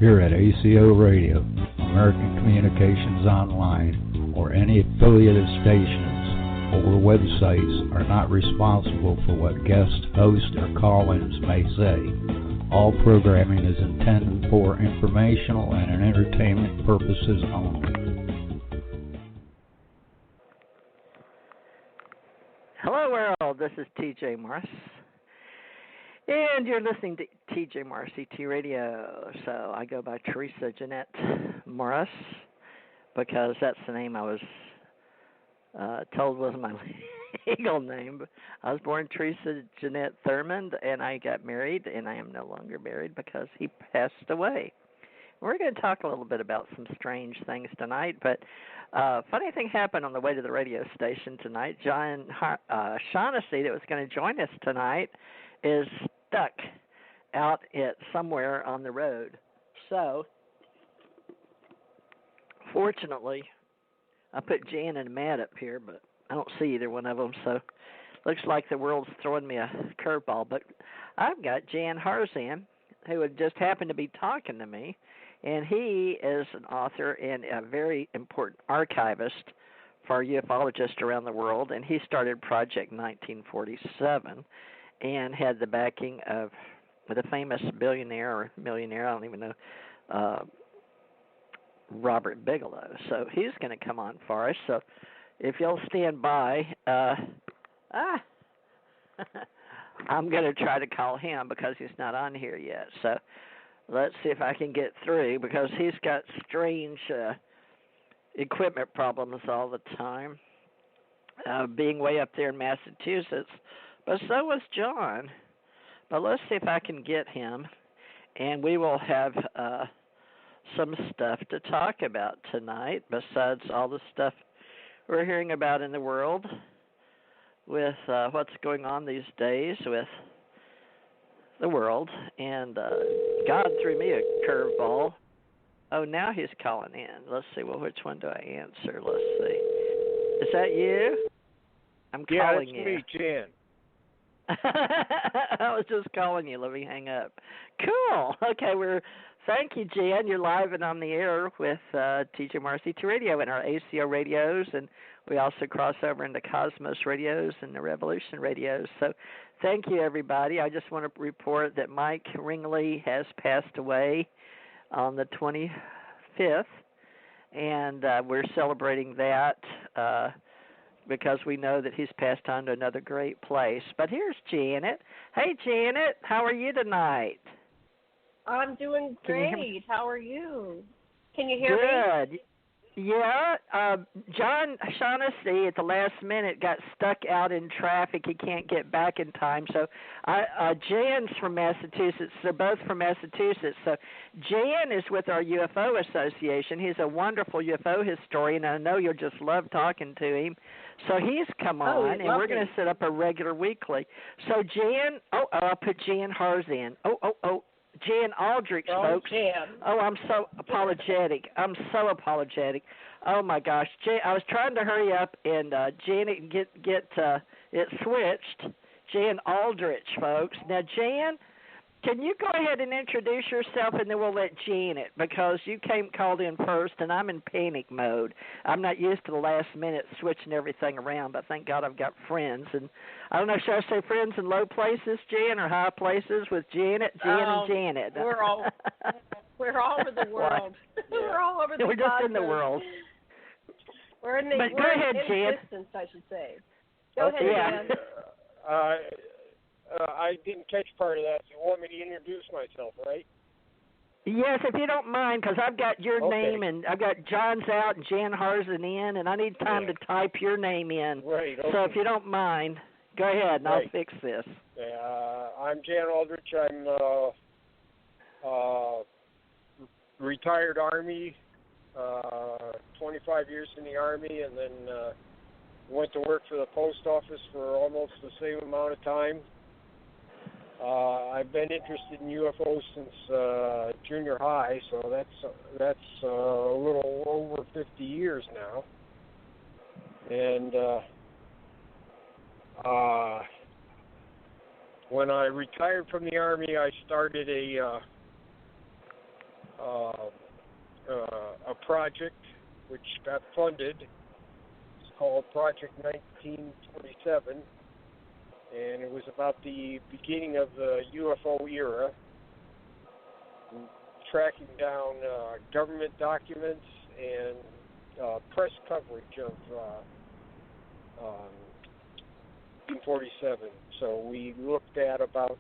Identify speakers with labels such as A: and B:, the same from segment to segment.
A: here at ACO Radio, American Communications Online, or any affiliated stations or websites are not responsible for what guest hosts or call-ins may say. All programming is intended for informational and entertainment purposes only.
B: Hello world, this is TJ Morris, and you're listening to TJ Morris ET Radio. So I go by Teresa Jeanette Morris because that's the name I was told was my legal name. I was born Teresa Jeanette Thurmond, and I got married, and I am no longer married because he passed away. We're going to talk a little bit about some strange things tonight, but funny thing happened on the way to the radio station tonight. John Shaughnessy, that was going to join us tonight, is stuck out at somewhere on the road. So, fortunately, I put Jan and Matt up here, but I don't see either one of them, so looks like the world's throwing me a curveball. But I've got Jan Harzan, who had just happened to be talking to me, and he is an author and a very important archivist for ufologists around the world, and he started Project 1947 and had the backing of the famous billionaire or millionaire, I don't even know, Robert Bigelow. So he's going to come on for us. So if you'll stand by, I'm going to try to call him because he's not on here yet. So let's see if I can get through because he's got strange equipment problems all the time, being way up there in Massachusetts. But so was John. But let's see if I can get him, and we will have some stuff to talk about tonight besides all the stuff we're hearing about in the world with what's going on these days with the world. And God threw me a curveball. Oh, now he's calling in. Let's see. Well, which one do I answer? Let's see. Is that you? I'm calling you.
C: Yeah, it's me, Jan.
B: I was just calling you. Let me hang up. Cool. Okay, thank you, Jan. You're live and on the air with TJ Morris ET Radio and our ACO radios, and we also cross over into Cosmos radios and the Revolution radios. So thank you, everybody. I just want to report that Mike Ringley has passed away on the 25th, and we're celebrating that because we know that he's passed on to another great place. But here's Janet. Hey, Janet, how are you tonight?
D: I'm doing great. How are you? Can you hear me?
B: Good. Yeah. John Shaughnessy at the last minute got stuck out in traffic. He can't get back in time. So Jan's from Massachusetts. They're both from Massachusetts. So Jan is with our UFO Association. He's a wonderful UFO historian. I know you'll just love talking to him. So he's come on, and we're going to set up a regular weekly. So Jan, I'll put Jan Harzan. Jan Aldrich, folks.
D: Jan.
B: Oh, I'm so apologetic. Oh my gosh, Jan, I was trying to hurry up and Janet get it switched. Jan Aldrich, folks. Now, Jan, can you go ahead and introduce yourself, and then we'll let Janet, because you called in first, and I'm in panic mode. I'm not used to the last minute switching everything around, but thank God I've got friends. And I don't know, should I say friends in low places, Jan, or high places with Jan and Janet?
D: We're all over the world. We're all over the
B: We're just in the world.
D: We're in the
B: But go ahead, Jan.
D: existence, I should say. Go ahead, Jan.
C: I didn't catch part of that. You want me to introduce myself, right?
B: Yes, if you don't mind, because I've got your name, and I've got John's out and Jan Harzan in, and I need time to type your name in.
C: Right. Okay.
B: So if you don't mind, go ahead, and I'll fix this.
C: I'm Jan Aldrich. I'm retired Army, 25 years in the Army, and then went to work for the post office for almost the same amount of time. I've been interested in UFOs since junior high, so that's a little over 50 years now. And when I retired from the Army, I started a a project which got funded. It's called Project 1947, and it was about the beginning of the UFO era, tracking down government documents and press coverage of 1947. So we looked at about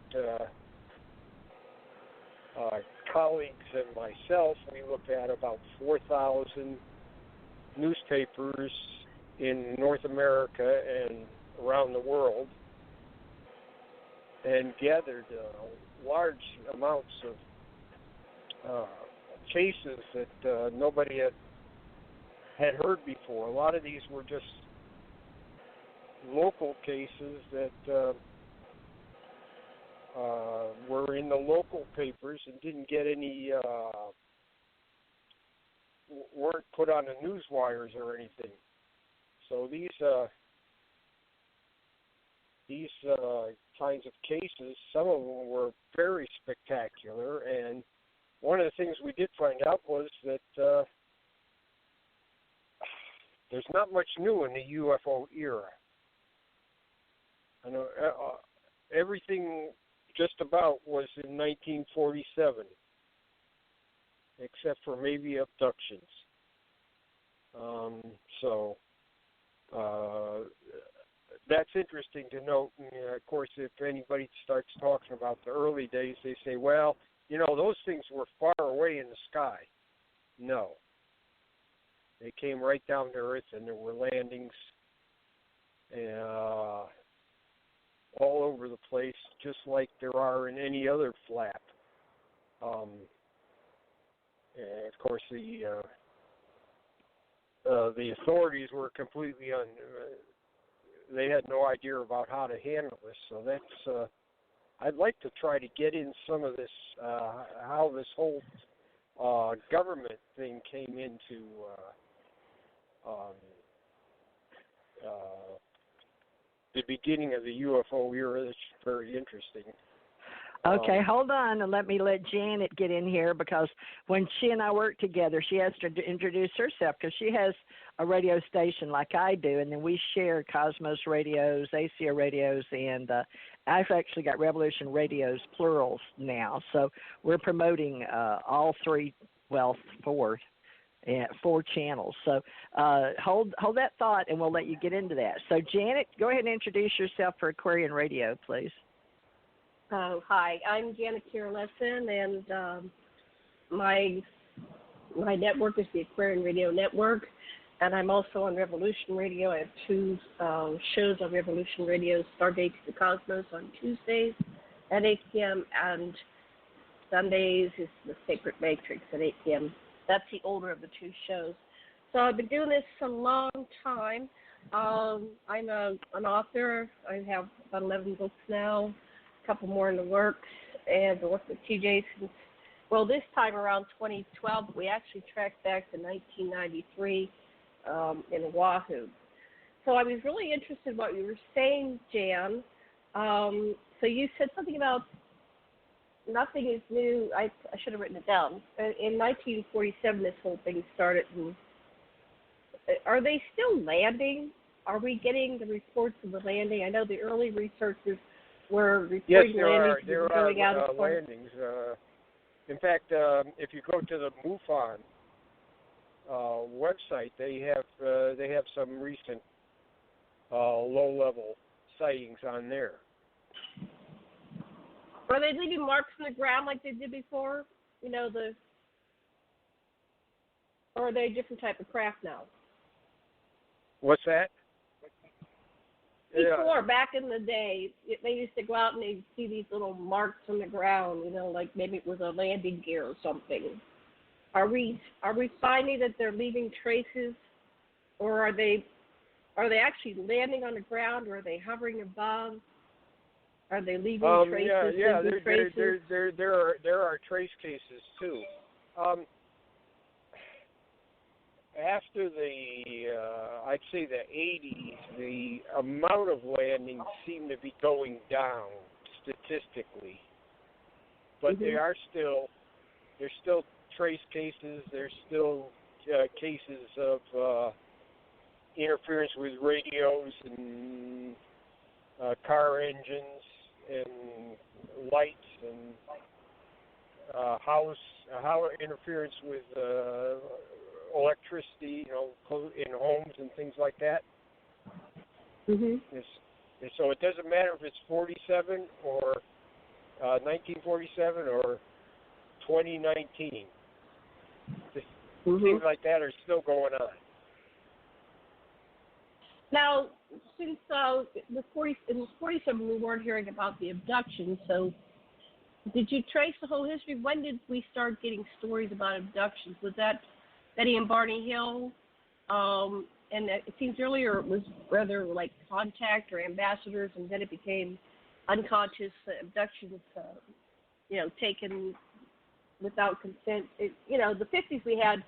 C: colleagues and myself, we looked at about 4,000 newspapers in North America and around the world, and gathered large amounts of cases that nobody had heard before. A lot of these were just local cases that were in the local papers and didn't get any, weren't put on the news wires or anything. So these kinds of cases, some of them were very spectacular, and one of the things we did find out was that there's not much new in the UFO era. I know everything just about was in 1947, except for maybe abductions. So that's interesting to note. And, of course, if anybody starts talking about the early days, they say, well, you know, those things were far away in the sky. No. They came right down to Earth, and there were landings all over the place, just like there are in any other flap. And of course, the authorities were completely they had no idea about how to handle this. So that's I'd like to try to get in some of this, how this whole government thing came into the beginning of the UFO era. That's very interesting.
B: Okay, hold on and let me let Janet get in here, because when she and I work together, she has to introduce herself because she has a radio station like I do, and then we share Cosmos radios, ACO radios, and I've actually got Revolution radios, plurals now. So we're promoting all three, well, four channels. So hold that thought, and we'll let you get into that. So Janet, go ahead and introduce yourself for Aquarian Radio, please.
D: Oh, hi. I'm Janet Kierlesson, and my network is the Aquarian Radio Network, and I'm also on Revolution Radio. I have two shows on Revolution Radio, Stargate to the Cosmos on Tuesdays at 8 p.m., and Sundays is the Sacred Matrix at 8 p.m. That's the older of the two shows. So I've been doing this a long time. I'm an author. I have about 11 books now, a couple more in the works, and I worked with TJ since, well, this time around 2012, but we actually tracked back to 1993 in Oahu. So I was really interested in what you were saying, Jan. So you said something about nothing is new. I should have written it down. In 1947, this whole thing started. And are they still landing? Are we getting the reports of the landing? I know the early researchers were reporting landings.
C: Yes, there are landings. In fact, if you go to the MUFON website, they have some recent low-level sightings on there.
D: Are they leaving marks on the ground like they did before? You know, or are they a different type of craft now?
C: What's that?
D: Before, back in the day, they used to go out and they'd see these little marks on the ground, you know, like maybe it was a landing gear or something. Are we finding that they're leaving traces, or are they actually landing on the ground, or are they hovering above? Are they leaving traces?
C: Yeah, there are trace cases too. After I'd say the 80s, the amount of landings seem to be going down statistically, but they're still trace cases. There's still cases of interference with radios and car engines and lights and how interference with electricity, in homes and things like that.
D: Mhm.
C: So it doesn't matter if it's 47 or 1947 or 2019. Things like that are still going on.
D: Now, since in the 47 we weren't hearing about the abduction, so did you trace the whole history? When did we start getting stories about abductions? Was that Betty and Barney Hill? And it seems earlier it was rather like contact or ambassadors, and then it became unconscious abductions, taken without consent. The 50s we had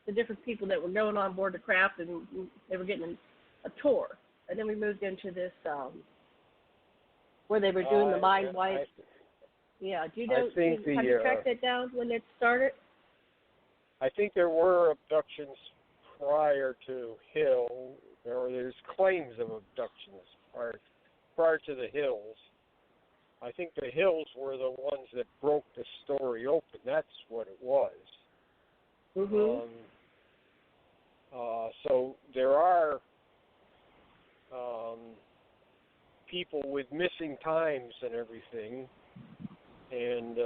D: the different people that were going on board the craft, and they were getting a tour. And then we moved into this where they were doing the mind wipe. Yeah, do you know? Have you tracked that down when it started?
C: I think there were abductions prior to Hill, or there's claims of abductions prior to the Hills. I think the Hills were the ones that broke the story open. That's what it was.
D: Mhm.
C: So there are people with missing times and everything, and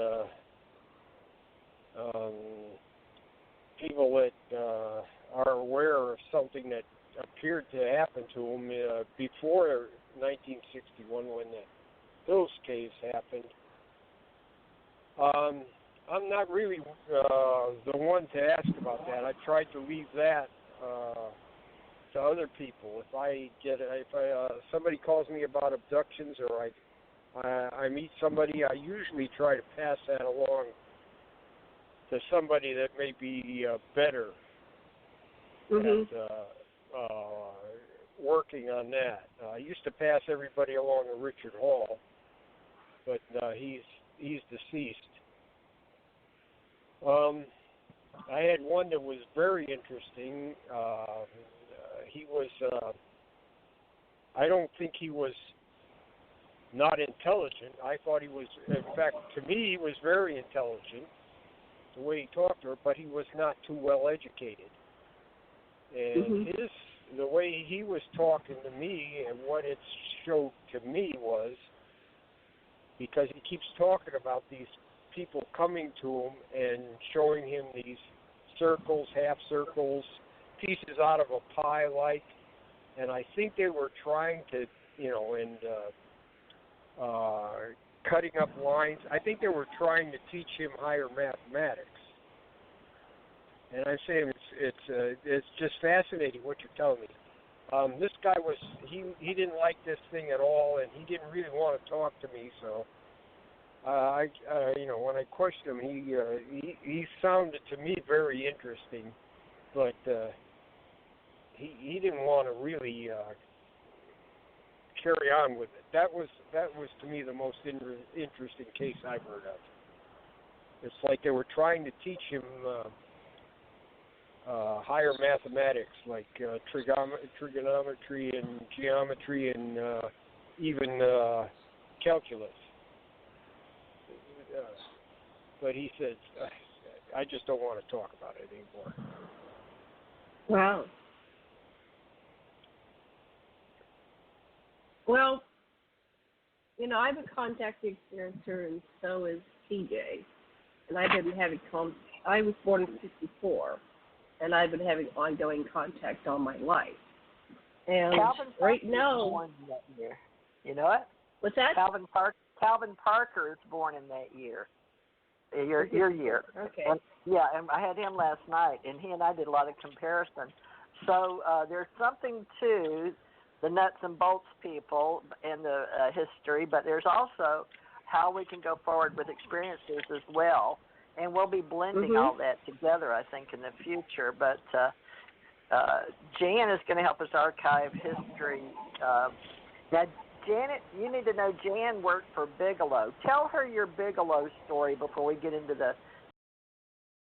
C: people that are aware of something that appeared to happen to them before 1961 when the Hills case happened. I'm not really the one to ask about that. I tried to leave that to other people. If somebody calls me about abductions, or I meet somebody, I usually try to pass that along to somebody that may be better at working on that. I used to pass everybody along to Richard Hall, but he's deceased. I had one that was very interesting. He was, I don't think he was not intelligent. I thought he was, in fact, to me, he was very intelligent, the way he talked to her, but he was not too well educated. And the way he was talking to me and what it showed to me was, because he keeps talking about these people coming to him and showing him these circles, half circles, pieces out of a pie like, and I think they were trying to, cutting up lines. I think they were trying to teach him higher mathematics. And I'm saying it's just fascinating what you're telling me. This guy he didn't like this thing at all, and he didn't really want to talk to me. So, when I questioned him, he sounded to me very interesting, but he didn't want to really carry on with it. That was to me the most interesting case I've heard of. It's like they were trying to teach him higher mathematics, like trigonometry and geometry and even calculus. But he said, I just don't want to talk about it anymore.
D: Wow. Well, I've been contacting experiencer, and so is TJ. And I've been having I was born in 1964, and I've been having ongoing contact all my life. And right now,
B: born in that year. You know it?
D: What's that?
B: Calvin Parker is born in that year. Your year.
D: Okay.
B: And I had him last night, and he and I did a lot of comparison. So there's something to the nuts and bolts people and the history, but there's also how we can go forward with experiences as well. And we'll be blending all that together, I think, in the future. But Jan is going to help us archive history. Now, Janet, you need to know Jan worked for Bigelow. Tell her your Bigelow story before we get into the